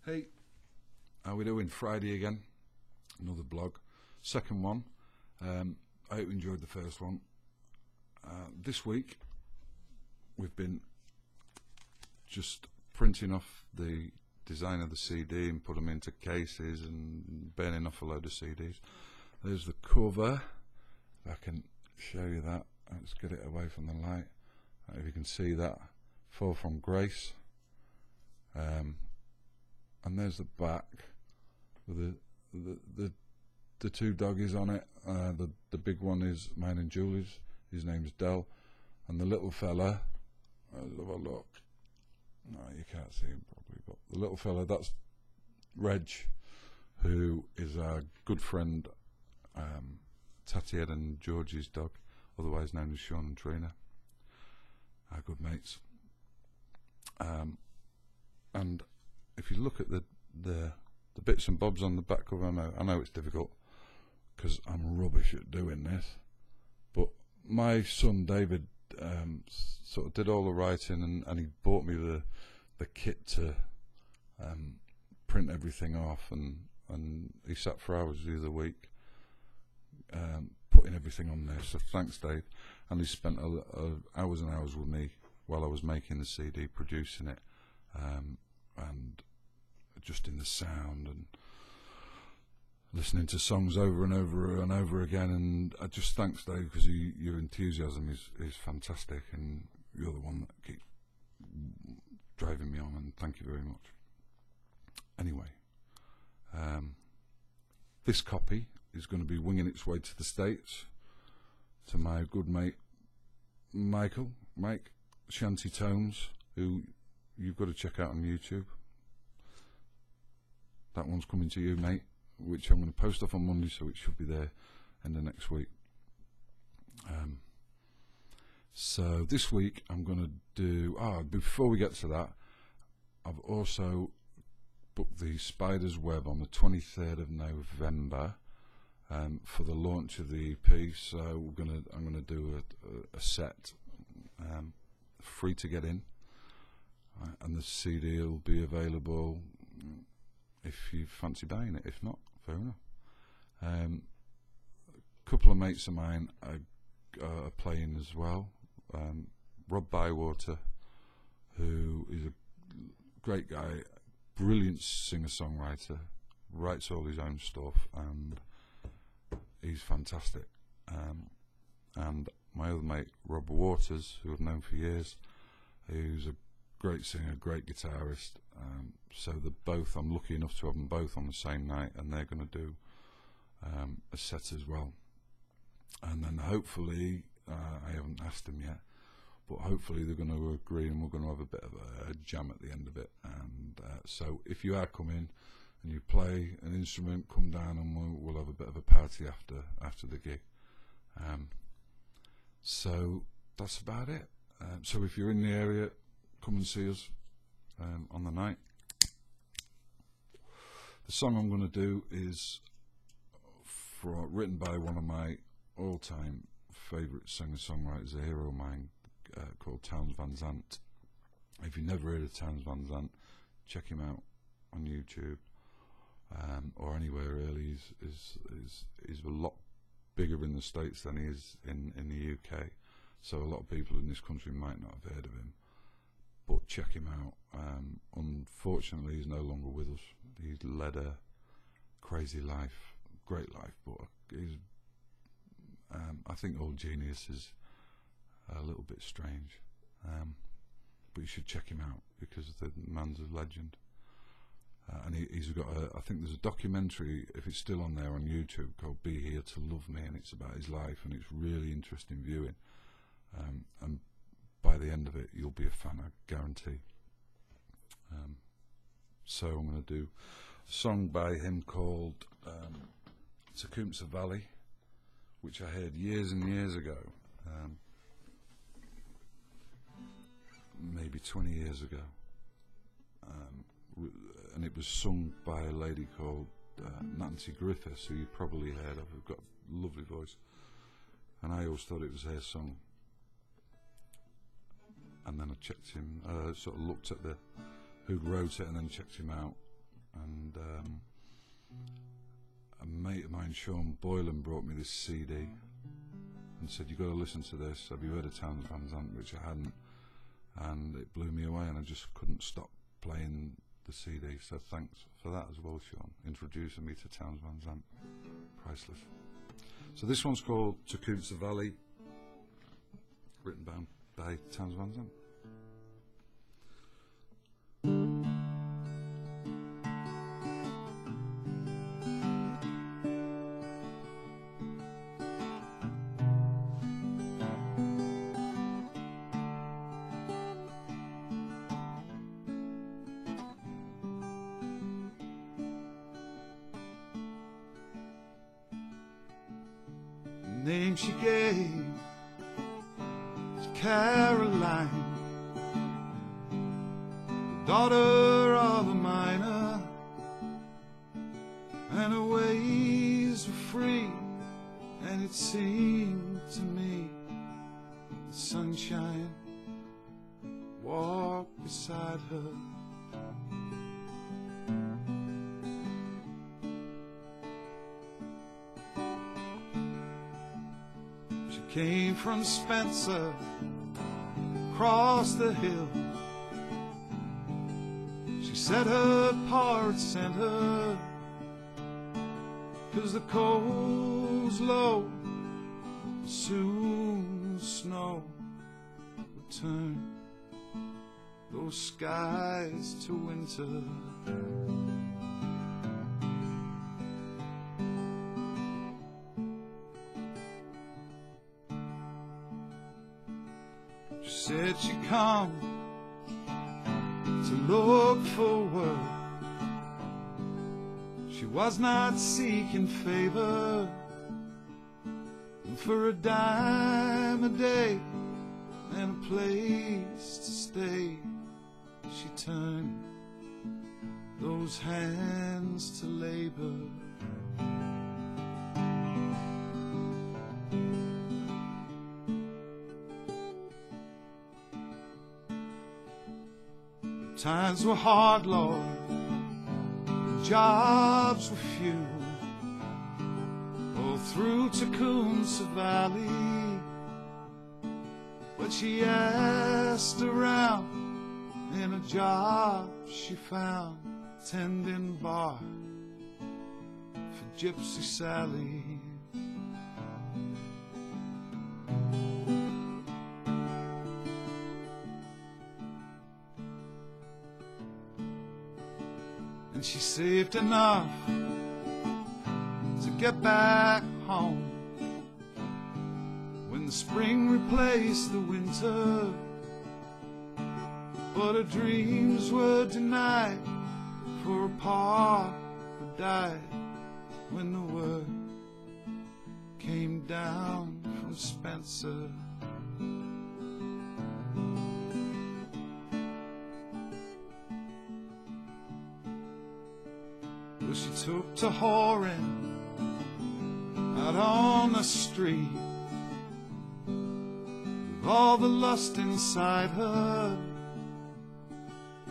Hey, how we doing? Friday again, another blog, second one. I hope you enjoyed the first one. This week we've been just printing off the design of the CD and put them into cases and burning off a load of CDs. There's the cover. If I can show you that. Let's get it away from the light. If you can see that, Fall from Grace. And there's the back with the two doggies on it. The big one is mine and Julie's. His name's Dell, and the little fella. Let's have a look. No, you can't see him properly, but the little fella, that's Reg, who is our good friend, Tatty Ed and Georgie's dog, otherwise known as Sean and Trina, our good mates. And if you look at the bits and bobs on the back cover, I know it's difficult because I'm rubbish at doing this, but my son David sort of did all the writing, and he bought me the kit to print everything off, and he sat for hours the other week putting everything on there. So thanks, Dave. And he spent hours and hours with me while I was making the CD, producing it, and adjusting the sound and listening to songs over and over and over again. And I just thanks, Dave, because your enthusiasm is fantastic, and you're the one that keeps driving me on, and thank you very much. Anyway, this copy is going to be winging its way to the States to my good mate Mike Shanty Tones, who you've got to check out on YouTube. That one's coming to you, mate, which I'm going to post off on Monday, so it should be there in the next week. So this week I'm going to do, before we get to that, I've also booked the Spider's Web on the 23rd of November for the launch of the EP. So I'm going to do a set, free to get in, and the CD will be available if you fancy buying it. If not, fair enough. A couple of mates of mine are playing as well. Rob Bywater, who is a great guy, brilliant singer-songwriter, writes all his own stuff, and he's fantastic. And my other mate, Rob Waters, who I've known for years, who's a great singer, great guitarist. So I'm lucky enough to have them both on the same night, and they're going to do a set as well. And then hopefully, I haven't asked them yet, but hopefully they're going to agree, and we're going to have a bit of a jam at the end of it. And so if you are coming and you play an instrument, come down and we'll have a bit of a party after the gig. So that's about it. So if you're in the area, come and see us on the night. The song I'm going to do is written by one of my all-time favourite singer-songwriters, a hero of mine, called Townes Van Zandt. If you've never heard of Townes Van Zandt, check him out on YouTube or anywhere really. He's a lot bigger in the States than he is in the UK, so a lot of people in this country might not have heard of him, but check him out. Unfortunately, he's no longer with us. He's led a crazy life, great life, but he's I think all genius is a little bit strange, but you should check him out because the man's a legend. And he's got I think there's a documentary, if it's still on there, on YouTube, called Be Here to Love Me, and it's about his life, and it's really interesting viewing, and by the end of it you'll be a fan, I guarantee. So I'm going to do a song by him called Tecumseh Valley, which I heard years and years ago, maybe 20 years ago, and it was sung by a lady called Nancy Griffiths, who you probably heard of, who's got a lovely voice, and I always thought it was her song. And then I checked him, sort of looked at who'd wrote it, and then checked him out, and a mate of mine, Sean Boylan, brought me this CD and said, "You've got to listen to this. Have you heard of Townes Van Zandt?" Which I hadn't, and it blew me away, and I just couldn't stop playing the CD. So thanks for that as well, Sean, introducing me to Townes Van Zandt. Priceless. So this one's called Tecumseh Valley, written by Townes Van Zandt. Name she gave was Caroline, the daughter of a miner, and her ways were free, and it seemed to me the sunshine walked beside her. Came from Spencer, across the hill. She said her pa sent her, 'cause the cold's low, soon the snow would turn those skies to winter. She said she'd come to look for work. She was not seeking favor, and for a dime a day and a place to stay, she turned those hands to labor. Times were hard, Lord, the jobs were few, all through Tecumseh Valley. But she asked around, and a job she found, tending bar for Gypsy Sally. And she saved enough to get back home when the spring replaced the winter. But her dreams were denied, for her pa had died when the word came down from Spencer. Well, she took to whoring out on the street, with all the lust inside her.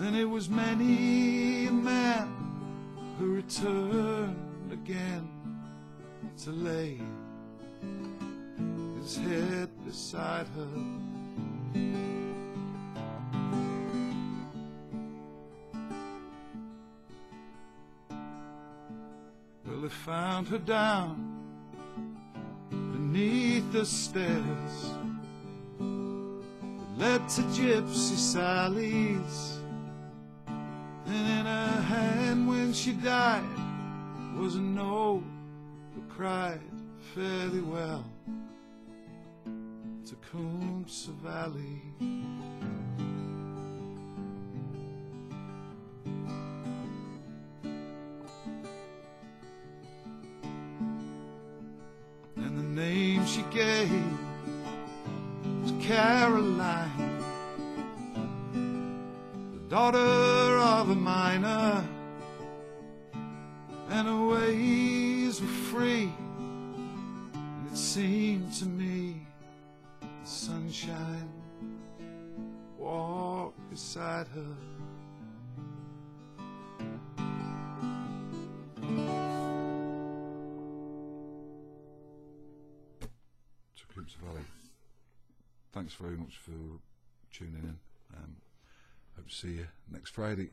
And it was many a man who returned again to lay his head beside her. Well, they found her down beneath the stairs that led to Gypsy Sally's. And in her hand when she died was a note that cried, "Fare thee well, Tecumseh Valley." And the name she gave was Caroline, daughter of a miner, and her ways were free. And it seemed to me the sunshine walked beside her. Thames Valley. Thanks very much for tuning in. Hope to see you next Friday.